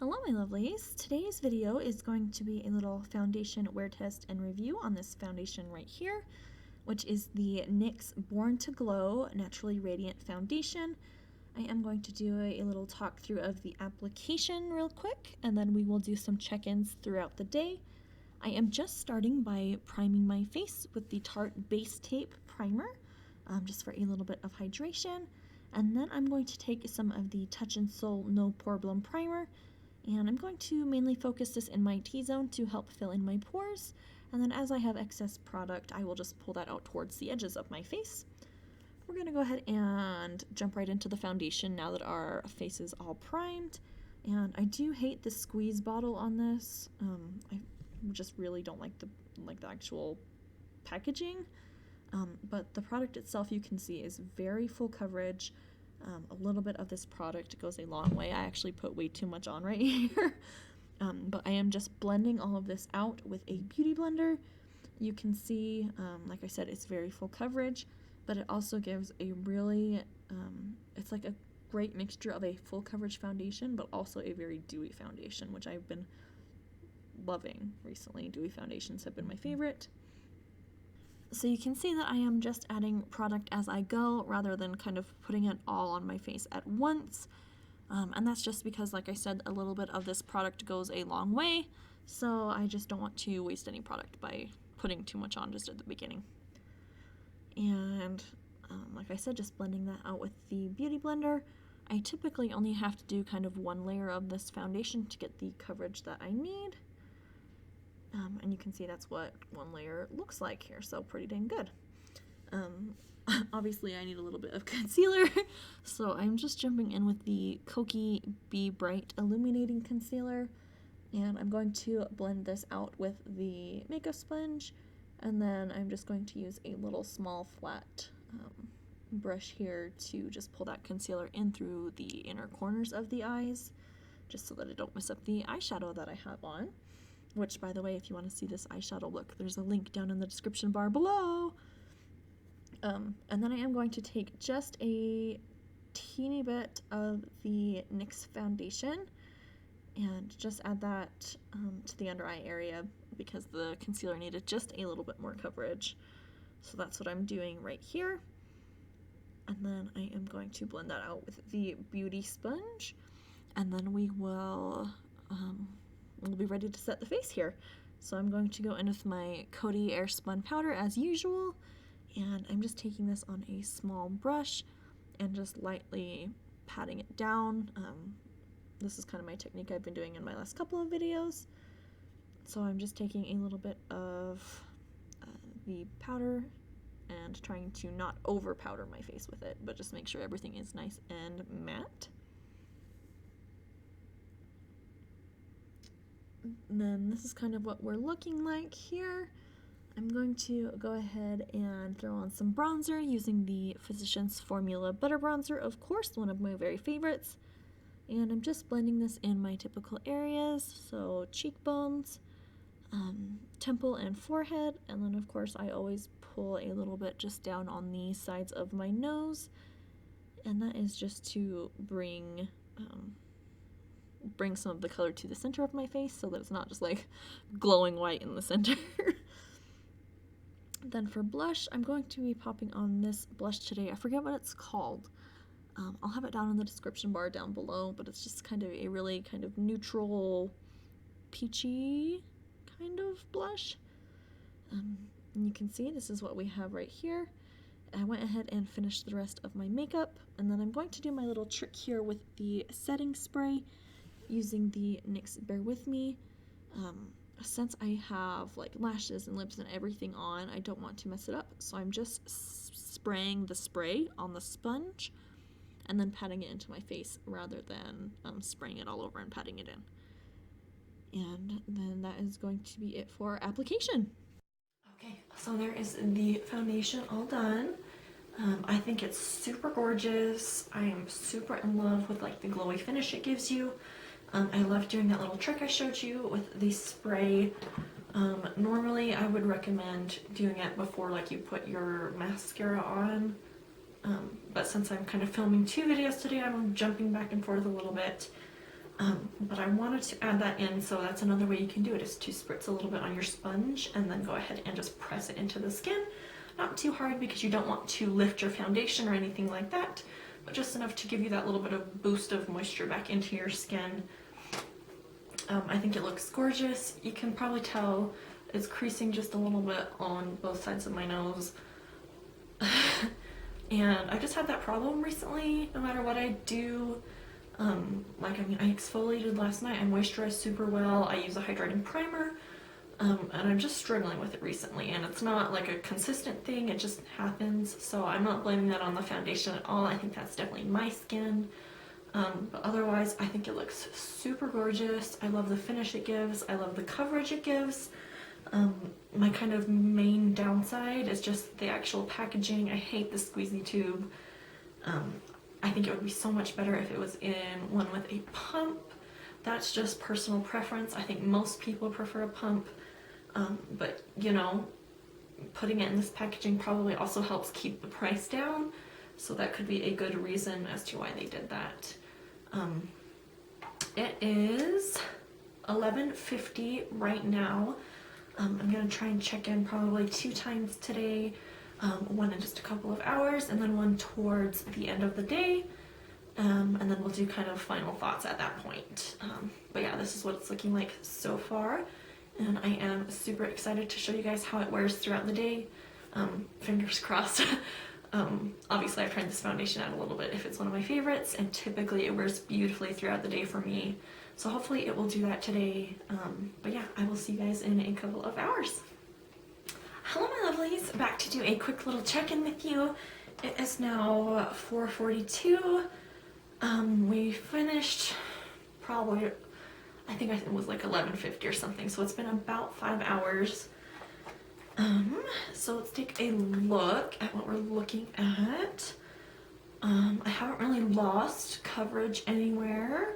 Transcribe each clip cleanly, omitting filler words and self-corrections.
Hello my lovelies, today's video is going to be a little foundation wear test and review on this foundation right here, which is the NYX Born to Glow Naturally Radiant Foundation. I am going to do a little talk through of the application real quick, and then we will do some check-ins throughout the day. I am just starting by priming my face with the Tarte Base Tape Primer, just for a little bit of hydration. And then I'm going to take some of the Touch in Sol No Poreblem Primer, and I'm going to mainly focus this in my T-zone to help fill in my pores. And then as I have excess product, I will just pull that out towards the edges of my face. We're going to go ahead and jump right into the foundation now that our face is all primed. And I do hate the squeeze bottle on this. I just really don't like the actual packaging. But the product itself, you can see, is very full coverage. A little bit of this product goes a long way. I actually put way too much on right here. But I am just blending all of this out with a beauty blender. You can see, like I said, it's very full coverage, but it also gives a really, it's like a great mixture of a full coverage foundation, but also a very dewy foundation, which I've been loving recently. Dewy foundations have been my favorite. So you can see that I am just adding product as I go rather than kind of putting it all on my face at once. And that's just because, like I said, a little bit of this product goes a long way. So I just don't want to waste any product by putting too much on just at the beginning. And like I said, just blending that out with the Beauty Blender. I typically only have to do kind of one layer of this foundation to get the coverage that I need. And you can see that's what one layer looks like here, so pretty dang good. Obviously I need a little bit of concealer, so I'm just jumping in with the Kokie Be Bright Illuminating Concealer, and I'm going to blend this out with the makeup sponge, and then I'm just going to use a little small flat brush here to just pull that concealer in through the inner corners of the eyes, just so that I don't mess up the eyeshadow that I have on. Which, by the way, if you want to see this eyeshadow look, there's a link down in the description bar below. And then I am going to take just a teeny bit of the NYX foundation and just add that to the under eye area because the concealer needed just a little bit more coverage. So that's what I'm doing right here. And then I am going to blend that out with the beauty sponge. And then we will... we'll be ready to set the face here. So I'm going to go in with my Coty Airspun powder as usual, and I'm just taking this on a small brush and just lightly patting it down. This is kind of my technique I've been doing in my last couple of videos. So I'm just taking a little bit of the powder and trying to not over powder my face with it, but just make sure everything is nice and matte. And then this is kind of what we're looking like here. I'm going to go ahead and throw on some bronzer using the Physicians Formula Butter Bronzer, of course, one of my very favorites. And I'm just blending this in my typical areas, so cheekbones, temple and forehead, and then of course I always pull a little bit just down on the sides of my nose, and that is just to bring some of the color to the center of my face so that it's not just like glowing white in the center. Then for blush, I'm going to be popping on this blush today. I forget what it's called. I'll have it down in the description bar down below, but it's just kind of a really kind of neutral, peachy kind of blush. And you can see this is what we have right here. I went ahead and finished the rest of my makeup, and then I'm going to do my little trick here with the setting spray using the NYX Bare With Me. Since I have like lashes and lips and everything on, I don't want to mess it up, so I'm just spraying the spray on the sponge and then patting it into my face rather than spraying it all over and patting it in. And then that is going to be it for application. Okay, so there is the foundation all done. I think it's super gorgeous. I am super in love with like the glowy finish it gives you. I love doing that little trick I showed you with the spray. Normally I would recommend doing it before like you put your mascara on, but since I'm kind of filming two videos today, I'm jumping back and forth a little bit. But I wanted to add that in, so that's another way you can do it, is to spritz a little bit on your sponge and then go ahead and just press it into the skin. Not too hard because you don't want to lift your foundation or anything like that, but just enough to give you that little bit of boost of moisture back into your skin. I think it looks gorgeous. You can probably tell it's creasing just a little bit on both sides of my nose. And I just had that problem recently, no matter what I do. I exfoliated last night, I moisturized super well, I use a hydrating primer, and I'm just struggling with it recently, and it's not like a consistent thing, it just happens, so I'm not blaming that on the foundation at all. I think that's definitely my skin, but otherwise I think it looks super gorgeous. I love the finish it gives, I love the coverage it gives. My kind of main downside is just the actual packaging. I hate the squeezy tube. I think it would be so much better if it was in one with a pump. That's just personal preference. I think most people prefer a pump, but you know, putting it in this packaging probably also helps keep the price down, so that could be a good reason as to why they did that. It is 11:50 right now. I'm gonna try and check in probably 2 times today. One in just a couple of hours, and then one towards the end of the day, and then we'll do kind of final thoughts at that point. But yeah, this is what it's looking like so far, and I am super excited to show you guys how it wears throughout the day. Fingers crossed. Obviously I've tried this foundation out a little bit if it's one of my favorites, and typically it wears beautifully throughout the day for me, so hopefully it will do that today. But yeah, I will see you guys in a couple of hours. Hello my lovelies, back to do a quick little check-in with you. It is now 4:42. We finished probably, I think it was like 11:50 or something, so it's been about 5 hours. So let's take a look at what we're looking at. I haven't really lost coverage anywhere.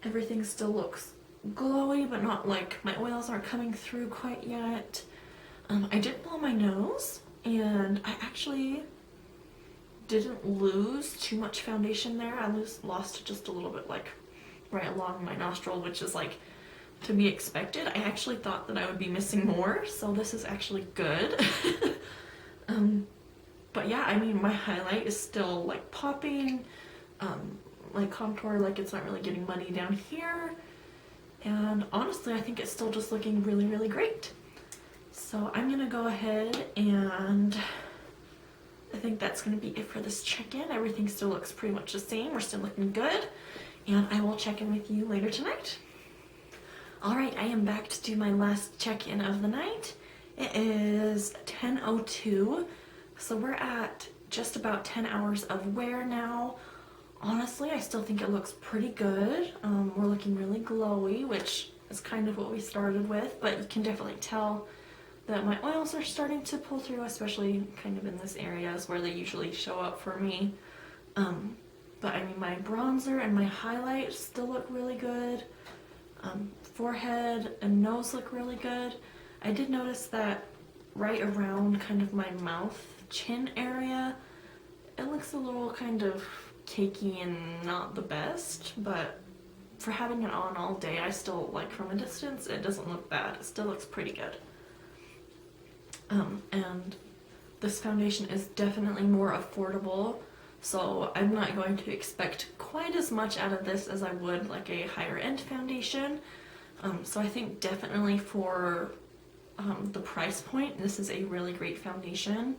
Everything still looks glowy, but not like my oils aren't coming through quite yet. I did blow my nose, and I actually didn't lose too much foundation there. I lost just a little bit, like right along my nostril, which is like to be expected. I actually thought that I would be missing more, so this is actually good. But yeah, I mean, my highlight is still like popping, like contour, like it's not really getting muddy down here, and honestly I think it's still just looking really, really great. So I'm gonna go ahead, and I think that's gonna be it for this check-in. Everything still looks pretty much the same. We're still looking good, and I will check in with you later tonight. Alright, I am back to do my last check-in of the night. It is 10:02, so we're at just about 10 hours of wear now. Honestly, I still think it looks pretty good. We're looking really glowy, which is kind of what we started with, but you can definitely tell that my oils are starting to pull through, especially kind of in this areas where they usually show up for me. But I mean, my bronzer and my highlight still look really good. Forehead and nose look really good. I did notice that right around kind of my mouth, chin area, it looks a little kind of cakey and not the best, but for having it on all day, I still, like from a distance, it doesn't look bad. It still looks pretty good. And this foundation is definitely more affordable, so I'm not going to expect quite as much out of this as I would like a higher end foundation. So I think definitely for the price point, this is a really great foundation.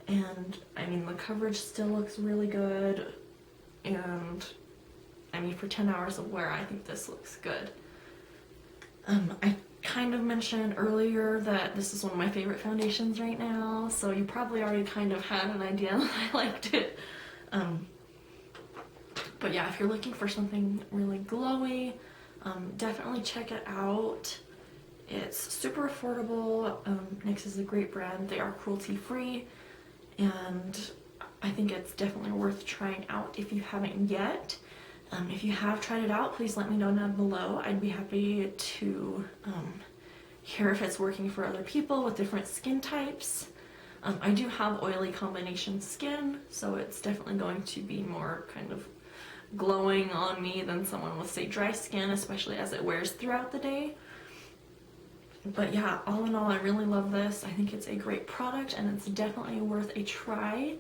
And I mean, the coverage still looks really good, and I mean, for 10 hours of wear, I think this looks good. I kind of mentioned earlier that this is one of my favorite foundations right now, so you probably already kind of had an idea that I liked it. But yeah, if you're looking for something really glowy, definitely check it out. It's super affordable. NYX is a great brand. They are cruelty free, and I think it's definitely worth trying out if you haven't yet. If you have tried it out, please let me know down below. I'd be happy to hear if it's working for other people with different skin types. I do have oily combination skin, so it's definitely going to be more kind of glowing on me than someone with, say, dry skin, especially as it wears throughout the day. But yeah, all in all, I really love this. I think it's a great product and it's definitely worth a try.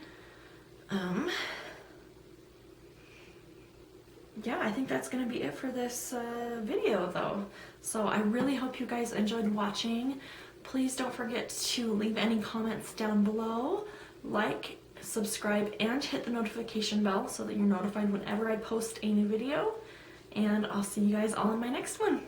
Yeah, I think that's gonna be it for this video though. So I really hope you guys enjoyed watching. Please don't forget to leave any comments down below, like, subscribe, and hit the notification bell so that you're notified whenever I post a new video. And I'll see you guys all in my next one.